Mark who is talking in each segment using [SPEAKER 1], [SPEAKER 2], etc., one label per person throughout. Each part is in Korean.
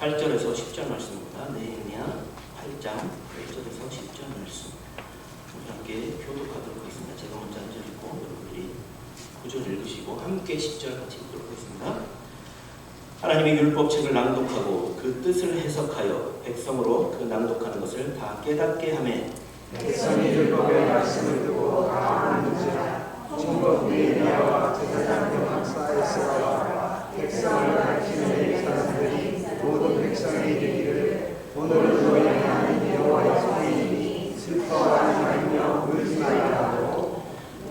[SPEAKER 1] 8절에서 10절 말씀입니다. 느헤미야 8장 8절에서 10절 말씀. 우리 함께 교독하도록 하겠습니다. 제가 먼저 한 절 읽고 여러분들이 9절 읽으시고 함께 10절 같이 읽도록 하겠습니다. 하나님의 율법책을 낭독하고 그 뜻을 해석하여 백성으로 그 낭독하는 것을 다 깨닫게 하매
[SPEAKER 2] 백성이 율법의 말씀을 듣고 다 아는지라. 총독 느헤미야와 제사장 박사 에스라와 백성을 가르치는 사람들이 모든 백성이 이르기를 오늘은 너희 하나님 여호와의 성인이니 슬퍼하지 말며 울지 말라 하고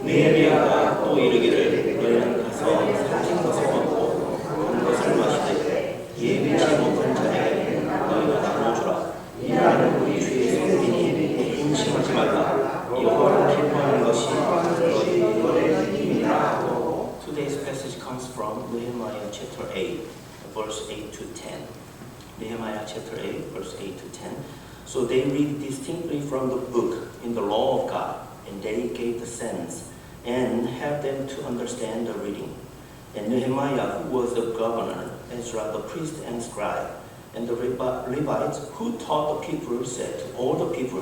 [SPEAKER 1] 느헤미야가 또 이르기를 너희는 가서 사진 것을 먹고 한 것을 마시되 예비치 못한 자에게 너희가 나눠주라. 이는 우리 주의 성민이 근심하지 말라. 여호와를 기뻐하는 것이 너희의 힘이라 하고. Today's passage comes from Nehemiah chapter 8, verse 8 to 10. Nehemiah chapter 8, verse 8 to 10. So they read distinctly from the book in the law of God, and they gave the sense and helped them to understand the reading. And Nehemiah, who was the governor, Ezra the priest and scribe, and the Levites who taught the people, said to all the people,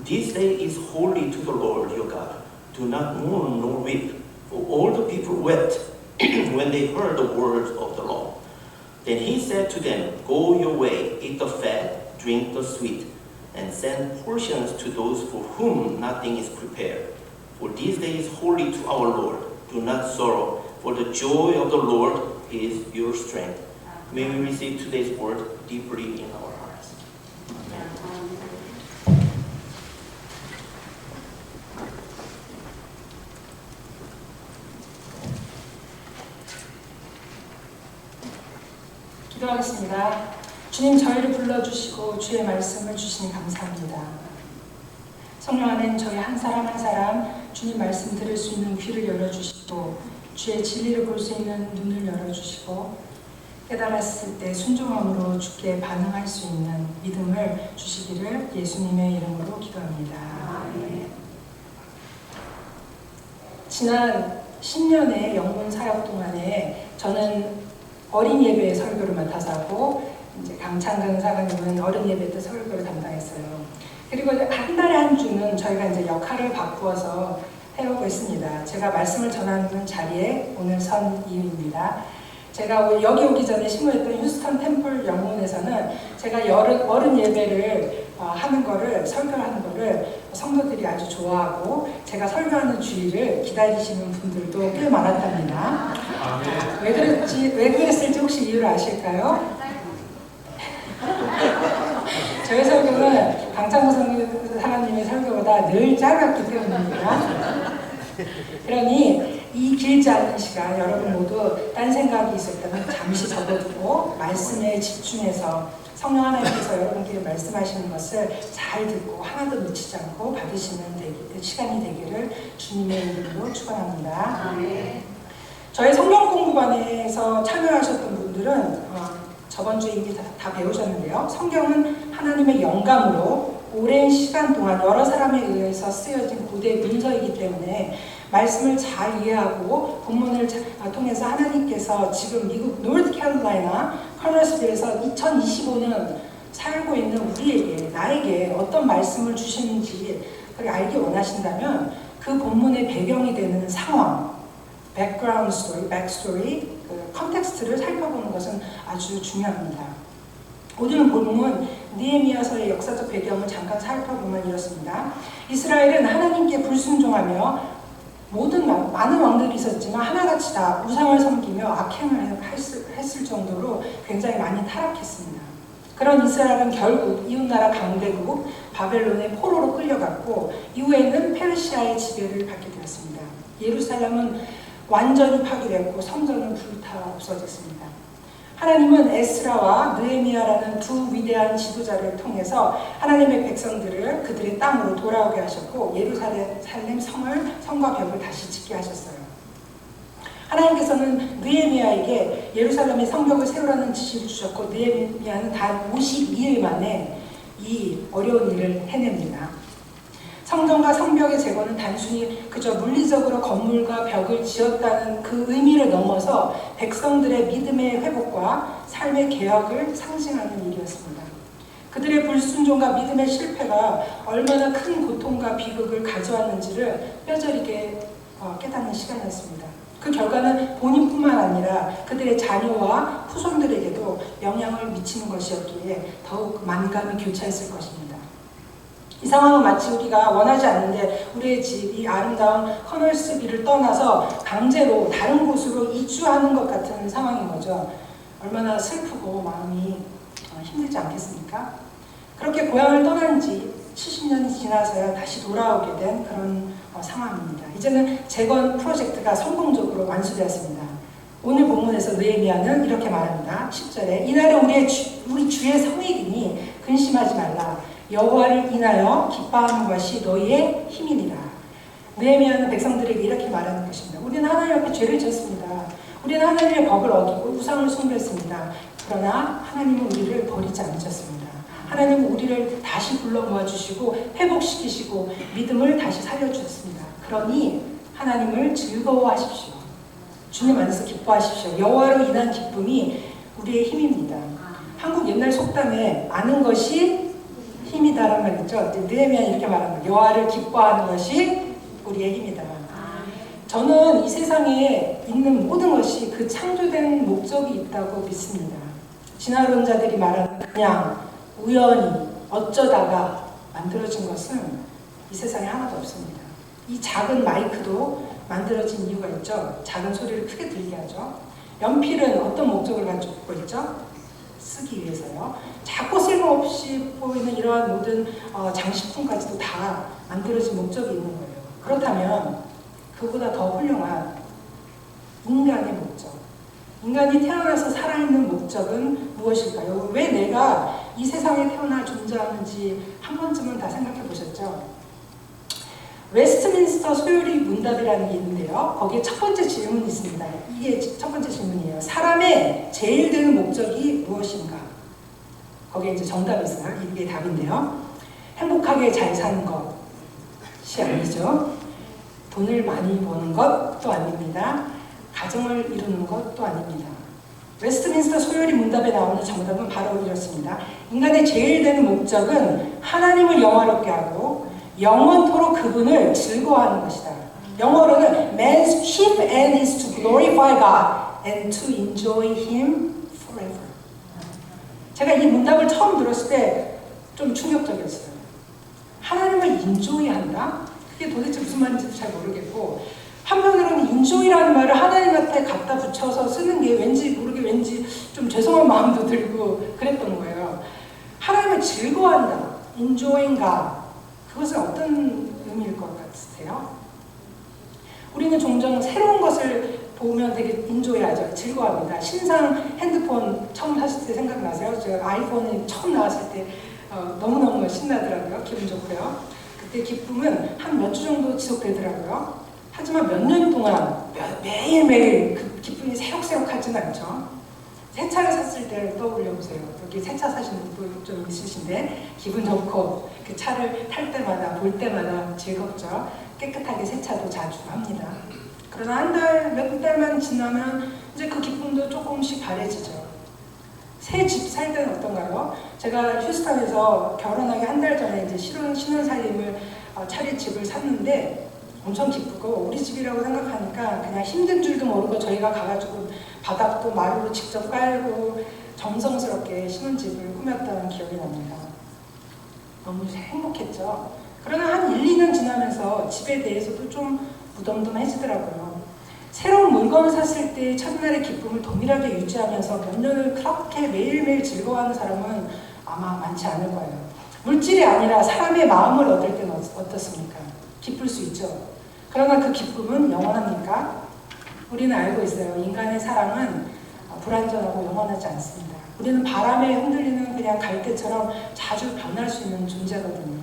[SPEAKER 1] "This day is holy to the Lord your God. Do not mourn nor weep." For all the people wept when they heard the words of the law. Then he said to them, "Go your way, eat the fat, drink the sweet, and send portions to those for whom nothing is prepared. For this day is holy to our Lord. Do not sorrow, for the joy of the Lord is your strength." May we receive today's word deeply in our hearts. Amen.
[SPEAKER 3] 기도하겠습니다. 주님, 저희를 불러주시고 주의 말씀을 주시니 감사합니다. 성령 안에는 저희 한 사람 한 사람 주님 말씀 들을 수 있는 귀를 열어주시고 주의 진리를 볼 수 있는 눈을 열어주시고 깨달았을 때 순종함으로 주께 반응할 수 있는 믿음을 주시기를 예수님의 이름으로 기도합니다. 아멘. 지난 10년의 영문 사역 동안에 저는 어린 예배 설교를 맡아서 하고 이제 강창근 사관님은 어린 예배 때 설교를 담당했어요. 그리고 한 달에 한 주는 저희가 이제 역할을 바꾸어서 해오고 있습니다. 제가 말씀을 전하는 자리에 오늘 선 이유입니다. 제가 여기 오기 전에 신고했던 휴스턴 템플 영문에서는 제가 어른 예배를 하는 거를, 설교하는 거를 성도들이 아주 좋아하고 제가 설교하는 주의를 기다리시는 분들도 꽤 많았답니다. 왜 그랬을지 혹시 이유를 아실까요? 저의 설교는 강창구 사람님의 설교보다 늘 짧았기 때문입니다. 그러니 이 길지 않은 시간 여러분 모두 딴 생각이 있었다면 잠시 접어두고 말씀에 집중해서 성령 하나님께서 여러분께 말씀하시는 것을 잘 듣고 하나도 놓치지 않고 받으시는 시간이 되기를 주님의 이름으로 축원합니다. 저희 성경 공부반에서 참여하셨던 분들은 저번 주에 이미 다 배우셨는데요. 성경은 하나님의 영감으로 오랜 시간 동안 여러 사람에 의해서 쓰여진 고대 문서이기 때문에 말씀을 잘 이해하고 본문을 통해서 하나님께서 지금 미국 노스캐롤라이나 커널스빌에서 2025년 살고 있는 우리에게, 나에게 어떤 말씀을 주시는지 그걸 알기 원하신다면 그 본문의 배경이 되는 상황, 백그라운드 스토리, 백스토리, 그 컨텍스트를 살펴보는 것은 아주 중요합니다. 오늘 본문 느헤미야서의 역사적 배경을 잠깐 살펴보면 이렇습니다. 이스라엘은 하나님께 불순종하며 많은 왕들이 있었지만 하나같이 다 우상을 섬기며 악행을 했을 정도로 굉장히 많이 타락했습니다. 그런 이스라엘은 결국 이웃나라 강대국 바벨론의 포로로 끌려갔고 이후에는 페르시아의 지배를 받게 되었습니다. 예루살렘은 완전히 파괴됐고 성전은 불타 없어졌습니다. 하나님은 에스라와 느헤미야라는 두 위대한 지도자를 통해서 하나님의 백성들을 그들의 땅으로 돌아오게 하셨고 예루살렘 성과 벽을 다시 짓게 하셨어요. 하나님께서는 느헤미야에게 예루살렘의 성벽을 세우라는 지시를 주셨고 느헤미야는 단 52일 만에 이 어려운 일을 해냅니다. 성전과 성벽의 제거는 단순히 그저 물리적으로 건물과 벽을 지었다는 그 의미를 넘어서 백성들의 믿음의 회복과 삶의 개혁을 상징하는 일이었습니다. 그들의 불순종과 믿음의 실패가 얼마나 큰 고통과 비극을 가져왔는지를 뼈저리게 깨닫는 시간이었습니다. 그 결과는 본인뿐만 아니라 그들의 자녀와 후손들에게도 영향을 미치는 것이었기에 더욱 만감이 교차했을 것입니다. 이 상황은 마치 우리가 원하지 않는데 우리의 집이 아름다운 커널스비를 떠나서 강제로 다른 곳으로 이주하는 것 같은 상황인 거죠. 얼마나 슬프고 마음이 힘들지 않겠습니까? 그렇게 고향을 떠난 지 70년이 지나서야 다시 돌아오게 된 그런 상황입니다. 이제는 재건 프로젝트가 성공적으로 완수되었습니다. 오늘 본문에서 느헤미야는 이렇게 말합니다. 10절에 이날은 우리 주의 성일이니 근심하지 말라. 여호와를 인하여 기뻐하는 것이 너희의 힘이니라. 느헤미야는 백성들에게 이렇게 말하는 것입니다. 우리는 하나님 앞에 죄를 지었습니다. 우리는 하나님의 법을 어기고 우상을 숭배했습니다. 그러나 하나님은 우리를 버리지 않으셨습니다. 하나님은 우리를 다시 불러 모아주시고 회복시키시고 믿음을 다시 살려주셨습니다. 그러니 하나님을 즐거워하십시오. 주님 안에서 기뻐하십시오. 여호와로 인한 기쁨이 우리의 힘입니다. 한국 옛날 속담에 아는 것이 힘이다라는 말 있죠. 느헤미야 이렇게 말합니다. 여호와를 기뻐하는 것이 우리의 힘이다. 저는 이 세상에 있는 모든 것이 그 창조된 목적이 있다고 믿습니다. 진화론자들이 말하는 그냥 우연히 어쩌다가 만들어진 것은 이 세상에 하나도 없습니다. 이 작은 마이크도 만들어진 이유가 있죠. 작은 소리를 크게 들리게 하죠. 연필은 어떤 목적을 가지고 있죠? 쓰기 위해서요. 작고 쓸모없이 보이는 이러한 모든 장식품까지도 다 만들어진 목적이 있는 거예요. 그렇다면 그보다 더 훌륭한 인간의 목적, 인간이 태어나서 살아있는 목적은 무엇일까요? 왜 내가 이 세상에 태어나 존재하는지 한 번쯤은 다 생각해 보셨죠? 웨스트민스터 소요리 문답이라는 게 있는데요. 거기에 첫 번째 질문이 있습니다. 이게 첫 번째 질문이에요. 사람의 제일 되는 목적이 무엇인가? 거기에 이제 정답이 있어요. 이게 답인데요. 행복하게 잘 사는 것이 아니죠. 돈을 많이 버는 것도 아닙니다. 가정을 이루는 것도 아닙니다. 웨스트민스터 소요리 문답에 나오는 정답은 바로 이렇습니다. 인간의 제일 되는 목적은 하나님을 영화롭게 하고 영원토록 그분을 즐거워하는 것이다. 영어로는 Man's chief end is to glorify God and to enjoy Him forever. 제가 이 문답을 처음 들었을 때 좀 충격적이었어요. 하나님을 인조이한다? 그게 도대체 무슨 말인지도 잘 모르겠고, 한편으로는 인조이라는 말을 하나님한테 갖다 붙여서 쓰는 게 왠지 모르게 왠지 좀 죄송한 마음도 들고 그랬던 거예요. 하나님을 즐거워한다. enjoying God. 그것은 어떤 의미일 것 같으세요? 우리는 종종 새로운 것을 보면 되게 인조이하죠. 즐거워합니다. 신상 핸드폰 처음 샀을 때 생각나세요? 제가 아이폰이 처음 나왔을 때 너무너무 신나더라고요. 기분 좋고요. 그때 기쁨은 한 몇 주 정도 지속되더라고요. 하지만 몇 년 동안 매일매일 그 기쁨이 새록새록하지는 않죠. 새 차를 샀을 때를 떠올려 보세요. 여기 새 차 사시는 분도 좀 있으신데 기분 좋고 그 차를 탈 때마다 볼 때마다 즐겁죠. 깨끗하게 세차도 자주 합니다. 그러나 한 달, 몇 달만 지나면 이제 그 기쁨도 조금씩 바래지죠. 새 집 살 때는 어떤가요? 제가 휴스턴에서 결혼하기 한 달 전에 이제 신혼살림을 차릴 집을 샀는데 엄청 기쁘고 우리 집이라고 생각하니까 그냥 힘든 줄도 모르고 저희가 가가지고 바닥도 마루로 직접 깔고 정성스럽게 신혼집을 꾸몄던 기억이 납니다. 너무 행복했죠. 그러나 한 1, 2년 지나면서 집에 대해서도 좀 무덤덤해지더라고요. 새로운 물건을 샀을 때 첫날의 기쁨을 동일하게 유지하면서 몇 년을 그렇게 매일매일 즐거워하는 사람은 아마 많지 않을 거예요. 물질이 아니라 사람의 마음을 얻을 때는 어떻습니까? 기쁠 수 있죠. 그러나 그 기쁨은 영원합니까? 우리는 알고 있어요. 인간의 사랑은 불완전하고 영원하지 않습니다. 우리는 바람에 흔들리는 그냥 갈대처럼 자주 변할 수 있는 존재거든요.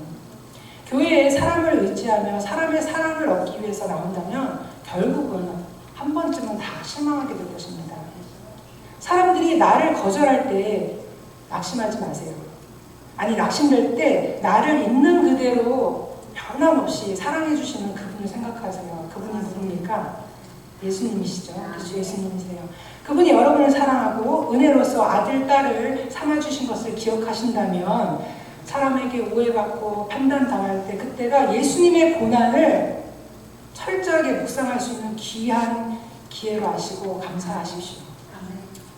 [SPEAKER 3] 교회에 사람을 의지하며 사람의 사랑을 얻기 위해서 나온다면 결국은 한 번쯤은 다 실망하게 될 것입니다. 사람들이 나를 거절할 때 낙심하지 마세요. 아니 낙심될 때 나를 있는 그대로 변함없이 사랑해 주시는 그분을 생각하세요. 그분이 누굽니까? 예수님이시죠. 그죠? 예수님이세요. 그분이 여러분을 사랑하고 은혜로서 아들, 딸을 삼아주신 것을 기억하신다면 사람에게 오해받고 판단당할 때 그때가 예수님의 고난을 철저하게 묵상할 수 있는 귀한 기회로 아시고 감사하십시오.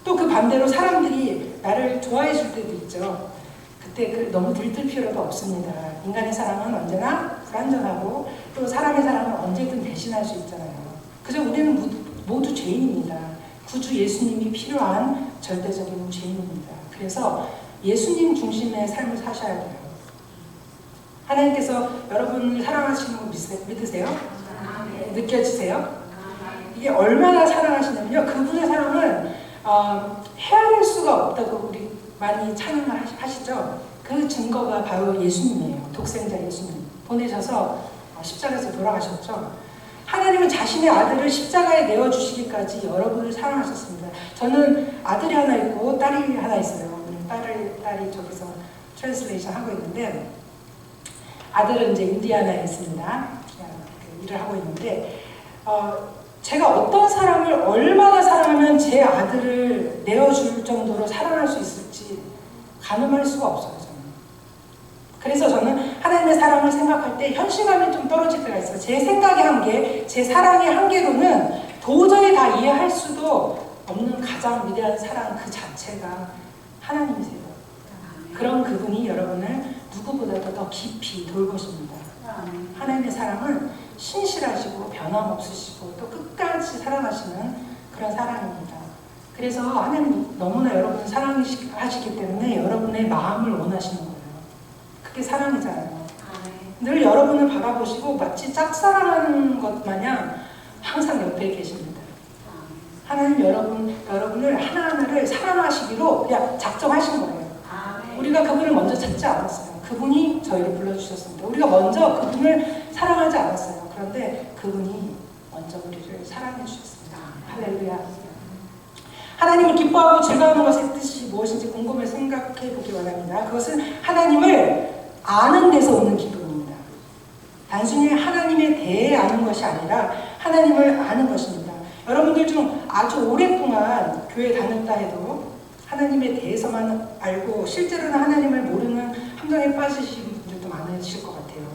[SPEAKER 3] 또 그 반대로 사람들이 나를 좋아해 줄 때도 있죠. 그때 너무 들뜰 필요도 없습니다. 인간의 사랑은 언제나 불완전하고 또 사람의 사랑은 언제든 대신할 수 있잖아요. 그저 우리는 모두 죄인입니다. 구주 예수님이 필요한 절대적인 죄인입니다. 그래서 예수님 중심의 삶을 사셔야 돼요. 하나님께서 여러분을 사랑하시는 거 믿으세요? 느껴지세요? 이게 얼마나 사랑하시냐면요. 그분의 사랑은 헤아릴 수가 없다고 우리 많이 찬양을 하시죠. 그 증거가 바로 예수님이에요. 독생자 예수님 보내셔서 십자가에서 돌아가셨죠. 하나님은 자신의 아들을 십자가에 내어주시기까지 여러분을 사랑하셨습니다. 저는 아들이 하나 있고 딸이 하나 있어요. 딸이 저기서 트랜슬레이션 하고 있는데 아들은 이제 인디아나에 있습니다. 일을 하고 있는데 제가 어떤 사람을 얼마나 사랑하면 제 아들을 내어줄 정도로 사랑할 수 있을지 가늠할 수가 없어요. 저는. 그래서 저는 하나님의 사랑을 생각할 때 현실감이 좀 떨어질 때가 있어요. 제 생각의 한계, 제 사랑의 한계로는 도저히 다 이해할 수도 없는 가장 위대한 사랑 그 자체가 하나님이세요. 그런 그분이 여러분을 누구보다도 더 깊이 돌보십니다. 하나님의 사랑은 신실하시고 변함없으시고 또 끝까지 사랑하시는 그런 사랑입니다. 그래서 하나님 너무나 여러분을 사랑하시기 때문에 여러분의 마음을 원하시는 거예요. 그게 사랑이잖아요. 늘 여러분을 바라보시고 마치 짝사랑하는 것 마냥 항상 옆에 계십니다. 하나님 여러분을 하나하나를 사랑하시기로 그냥 작정하신 거예요. 우리가 그분을 먼저 찾지 않았어요. 그분이 저희를 불러주셨습니다. 우리가 먼저 그분을 사랑하지 않았어요. 그런데 그분이 먼저 우리를 사랑해 주셨습니다. 할렐루야. 하나님을 기뻐하고 즐거워하는 것의 뜻이 무엇인지 궁금해 생각해 보기 원합니다. 그것은 하나님을 아는 데서 오는 기쁨입니다. 단순히 하나님에 대해 아는 것이 아니라 하나님을 아는 것입니다. 여러분들 중 아주 오랫동안 교회 다녔다 해도 하나님에 대해서만 알고 실제로는 하나님을 모르는 함정에 빠지신 분들도 많으실 것 같아요.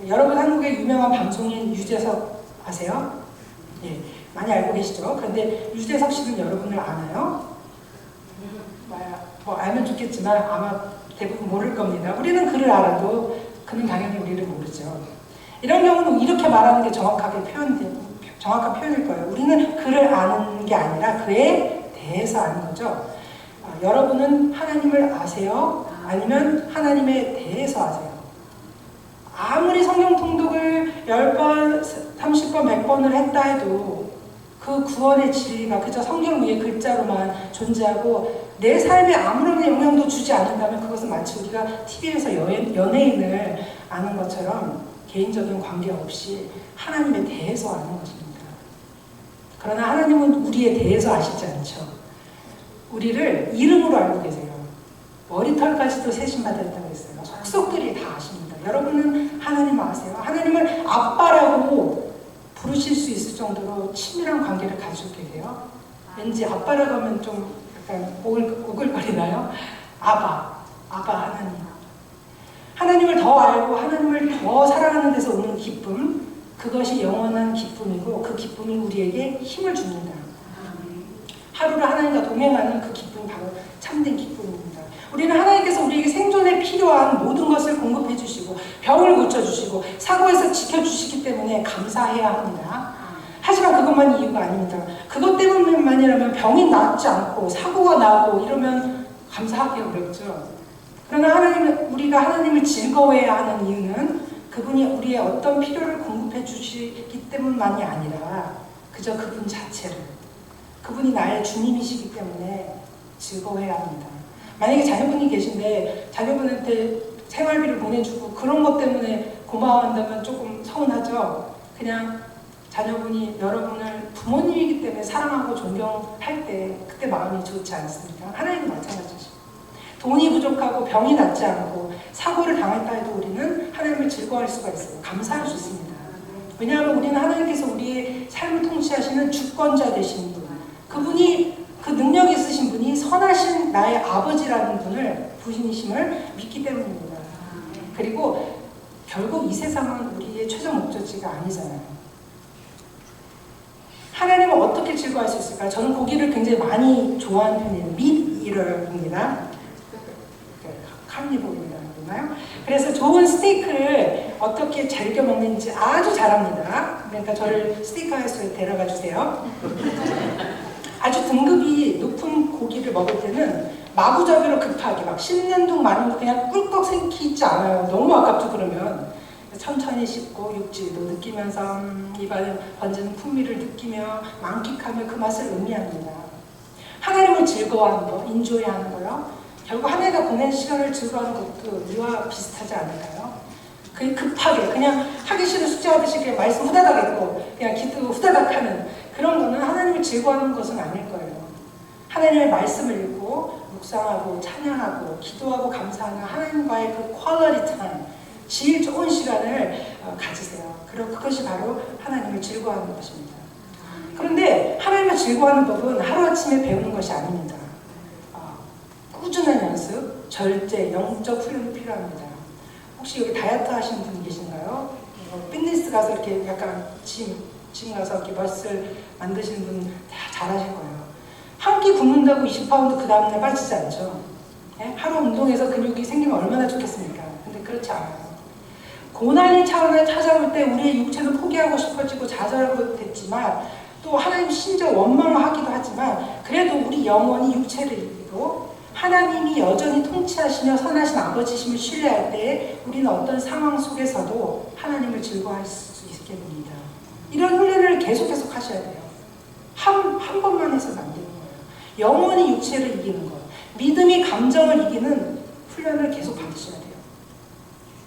[SPEAKER 3] 여러분 한국의 유명한 방송인 유재석 아세요? 예, 많이 알고 계시죠? 그런데 유재석 씨는 여러분을 아나요? 뭐 알면 좋겠지만 아마 대부분 모를 겁니다. 우리는 그를 알아도 그는 당연히 우리를 모르죠. 이런 경우는 이렇게 말하는 게 정확한 표현일 거예요. 우리는 그를 아는 게 아니라 그에 대해서 아는 거죠. 여러분은 하나님을 아세요? 아니면 하나님에 대해서 아세요? 아무리 성경 통독을 10번, 30번, 100번을 했다 해도 그 구원의 진리가 그저 성경 위에 글자로만 존재하고 내 삶에 아무런 영향도 주지 않는다면 그것은 마치 우리가 TV에서 연예인을 아는 것처럼 개인적인 관계 없이 하나님에 대해서 아는 것입니다. 그러나 하나님은 우리에 대해서 아시지 않죠. 우리를 이름으로 알고 계세요. 머리털까지도 세심받았다고 했어요. 속속들이 다 아십니다. 여러분은 하나님 아세요? 하나님을 아빠라고 부르실 수 있을 정도로 친밀한 관계를 가지고 계세요. 왠지 아빠라고 하면 좀 약간 오글거리나요? 아바 하나님. 하나님을 더 알고 하나님을 더 사랑하는 데서 오는 기쁨, 그것이 영원한 기쁨이고 그 기쁨이 우리에게 힘을 줍니다. 하루를 하나님과 동행하는 그 기쁨이 바로 참된 기쁨입니다. 우리는 하나님께서 우리에게 생존에 필요한 모든 것을 공급해 주시고 병을 고쳐주시고 사고에서 지켜주시기 때문에 감사해야 합니다. 하지만 그것만이 이유가 아닙니다. 그것 때문만이라면 병이 낫지 않고 사고가 나고 이러면 감사하기 어렵죠. 그러나 우리가 하나님을 즐거워해야 하는 이유는 그분이 우리의 어떤 필요를 공급해 주시기 때문만이 아니라 그저 그분 자체를, 그분이 나의 주님이시기 때문에 즐거워해야 합니다. 만약에 자녀분이 계신데 자녀분한테 생활비를 보내주고 그런 것 때문에 고마워한다면 조금 서운하죠. 그냥 자녀분이 여러분을 부모님이기 때문에 사랑하고 존경할 때 그때 마음이 좋지 않습니까? 하나님도 마찬가지죠. 돈이 부족하고 병이 낫지 않고 사고를 당했다 해도 우리는 하나님을 즐거워할 수가 있어요. 감사할 수 있습니다. 왜냐하면 우리는 하나님께서 우리의 삶을 통치하시는 주권자 되신 분, 그분이 그 능력이 있으신 분이 선하신 나의 아버지라는 분을 부인이심을 믿기 때문입니다. 그리고 결국 이 세상은 우리의 최종 목적지가 아니잖아요. 하나님은 어떻게 즐거워할 수 있을까? 저는 고기를 굉장히 많이 좋아하는 편이에요. 밋이러입니다. 카니볼이라고 그러나요? 그래서 좋은 스테이크를 어떻게 즐겨 먹는지 아주 잘합니다. 그러니까 저를 스테이크 하우스에 데려가 주세요. 아주 등급이 높은 고기를 먹을 때는 마구잡이로 급하게 막 씹는 둥 마는 둥 그냥 꿀꺽 생기지 않아요. 너무 아깝죠 그러면. 천천히 씹고 육질도 느끼면서 입안에 번지는 풍미를 느끼며 만끽하며 그 맛을 음미합니다. 하나님을 즐거워하는 거, 인조이하는 거요. 결국 한 해가 보낸 시간을 즐거워하는 것도 이와 비슷하지 않을까요? 그 급하게 그냥 하기 싫은 숙제하듯이 그냥 말씀 후다닥 읽고 그냥 기도 후다닥 하는 그런 거는 하나님을 즐거워하는 것은 아닐 거예요. 하나님의 말씀을 읽고 묵상하고 찬양하고 기도하고 감사하는 하나님과의 그 퀄리티 타임, 질 좋은 시간을 가지세요. 그리고 그것이 바로 하나님을 즐거워하는 것입니다. 그런데 하나님을 즐거워하는 법은 하루아침에 배우는 것이 아닙니다. 꾸준한 연습, 절제, 영적 훈련이 필요합니다. 혹시 여기 다이어트 하시는 분 계신가요? 피트니스 가서 이렇게 약간 짐 가서 이렇게 머슬 만드시는 분 잘하실 거예요. 한 끼 굶는다고 20파운드 그 다음날 빠지지 않죠. 네? 하루 운동해서 근육이 생기면 얼마나 좋겠습니까? 근데 그렇지 않아요. 고난이 찾아올 때 우리의 육체는 포기하고 싶어지고 좌절하고 됐지만 또 하나님 심지어 원망하기도 하지만 그래도 우리 영혼이 육체를 이기고 하나님이 여전히 통치하시며 선하신 아버지심을 신뢰할 때 우리는 어떤 상황 속에서도 하나님을 즐거워할 수 있게 됩니다. 이런 훈련을 계속 하셔야 돼요. 한 번만 해서는 안 되는 거예요. 영혼이 육체를 이기는 것, 믿음이 감정을 이기는 훈련을 계속 받으셔야 돼요.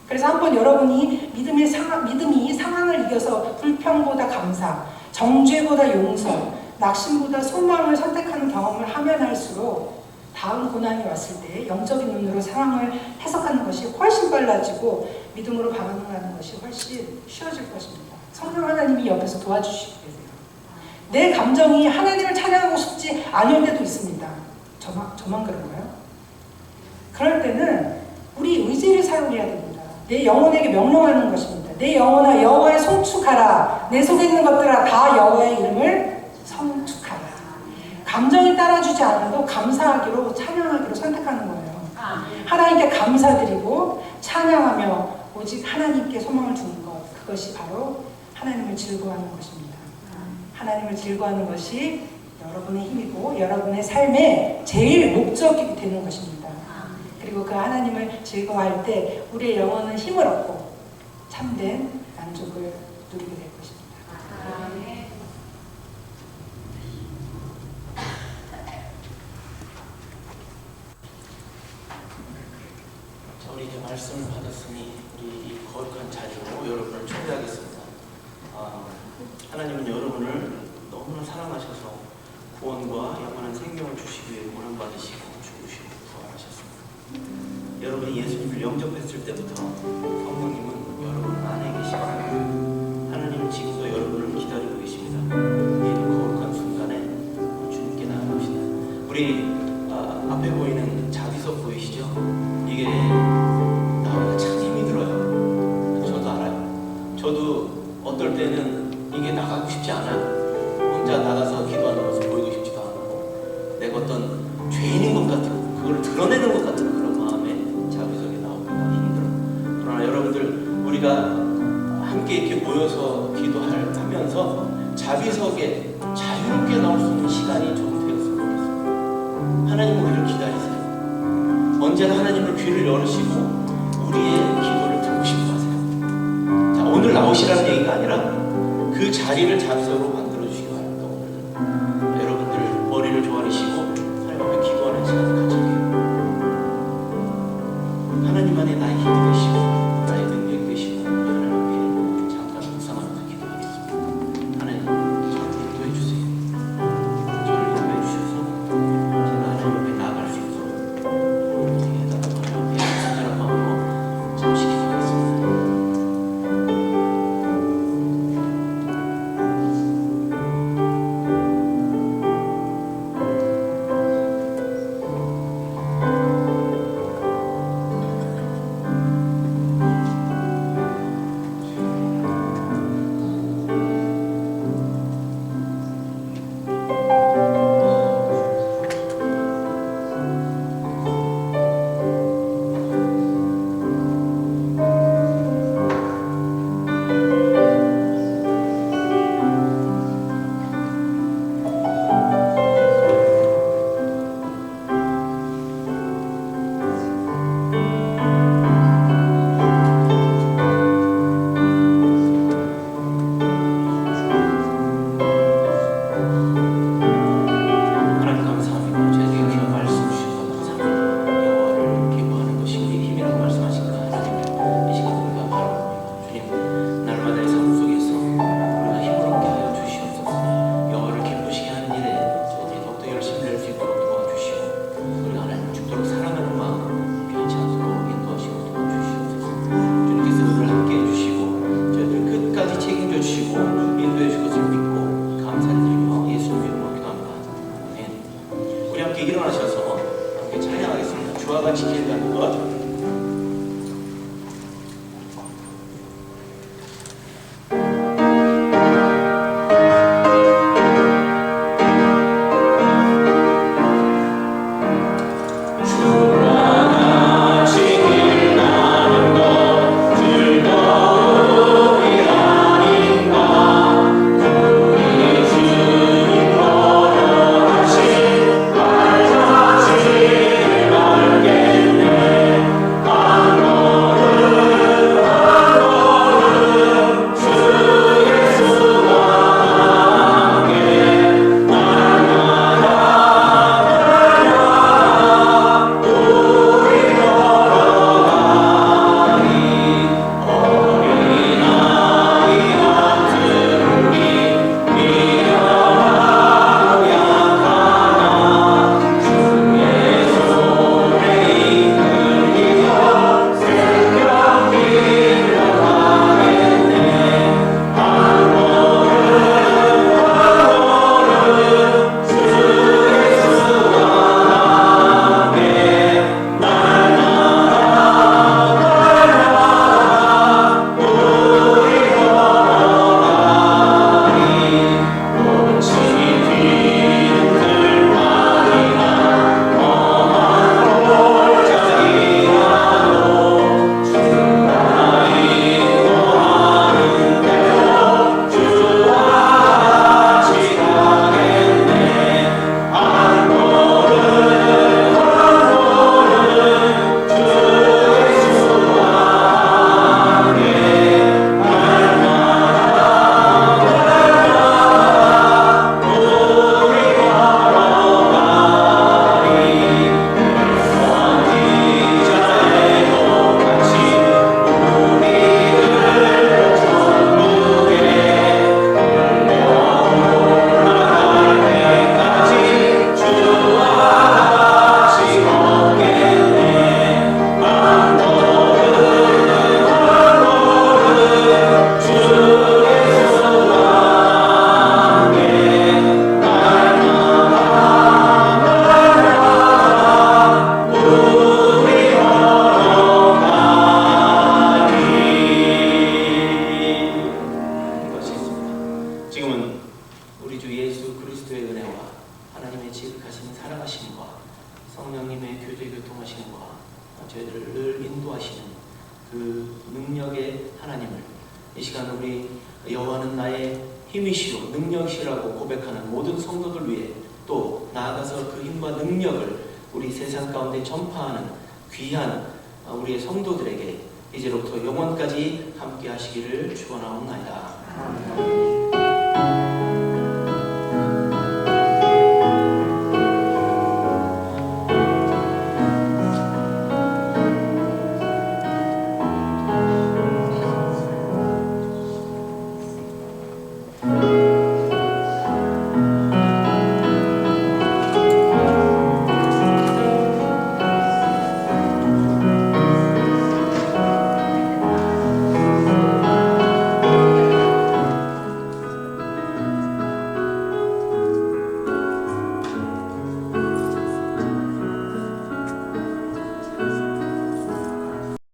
[SPEAKER 3] 그래서 한번 여러분이 믿음이 상황을 이겨서 불평보다 감사, 정죄보다 용서, 낙심보다 소망을 선택하는 경험을 하면 할수록 다음 고난이 왔을 때 영적인 눈으로 상황을 해석하는 것이 훨씬 빨라지고 믿음으로 반응하는 것이 훨씬 쉬워질 것입니다. 성령 하나님이 옆에서 도와주시고 계세요. 내 감정이 하나님을 찬양하고 싶지 않을 때도 있습니다. 저만 그런가요? 그럴 때는 우리 의지를 사용해야 됩니다. 내 영혼에게 명령하는 것입니다. 내 영혼아 여호와의 송축하라. 내 속에 있는 것들아 다 여호와의 이름을 송축하라. 감정이 따라주지 않아도 감사하기로 찬양하기로 선택하는 거예요. 하나님께 감사드리고 찬양하며 오직 하나님께 소망을 두는 것, 그것이 바로 하나님을 즐거워하는 것입니다. 하나님을 즐거워하는 것이 여러분의 힘이고 여러분의 삶의 제일 목적이 되는 것입니다. 그리고 그 하나님을 즐거워할 때 우리의 영혼은 힘을 얻고 참된 만족을 누리게 될 것입니다.
[SPEAKER 1] 자, 우리 이제 말씀을 받았으니 우리 이 거룩한 자리로 여러분을 초대하겠습니다. 하나님은 여러분을 너무나 사랑하셔서 구원과 영원한 생명을 주시기 위해 고난받으시고 죽으시고 부활하셨습니다. 여러분이 예수님을 영접했을 때부터 성령님은 여러분 안에 계시고 하나님은 지금도 여러분을 기다리고 계십니다. 이 거룩한 순간에 주님께 나아갑시다. 우리 앞에 보이는 자비석 보이시죠? 이게 나오기가 참 힘이 들어요. 저도 알아요. 저도 어떨 때는 이게 나가고 싶지 않아요. 혼자 나가서 기도하는 것을 보이고 싶지도 않고 내가 어떤 죄인인 것 같은 그걸 드러내는 것 같은 그런 마음에 자비석에 나오기가 힘들어요. 그러나 여러분들 우리가 함께 이렇게 모여서 기도하면서 자비석에 자유롭게 나올 수 있는 시간이 좀 되었으면 좋겠습니다. 하나님 우리를 기다리세요. 언제나 하나님을 귀를 열으시고 우리의 기도를 듣고 싶어 하세요. 자, 오늘 나오시라는 얘기가 아니라 그 자리를 자비석으로 만들어주시기 바랍니다. 오늘은 여러분들 머리를 조아리시고 하나님 앞에 기도하는 시간을 가질게요. 하나님 안에 나의 힘이 되시고 나의 능력이 되시고 하나님 앞에 잠깐 묵상하면서 기도하겠습니다. 하나님 저를 인도해 주세요. 저를 인도해 주셔서 제가 하나님 앞에 나아갈 수 있도록 것 같아요. 성령님의 교제 교통하심과 저희들을 늘 인도하시는 그 능력의 하나님을 이 시간 우리 여호와는 나의 힘이시오 능력이시라고 고백하는 모든 성도들 위해 또 나아가서 그 힘과 능력을 우리 세상 가운데 전파하는 귀한 우리의 성도들에게 이제로부터 영원까지 함께 하시기를 축원하옵나이다.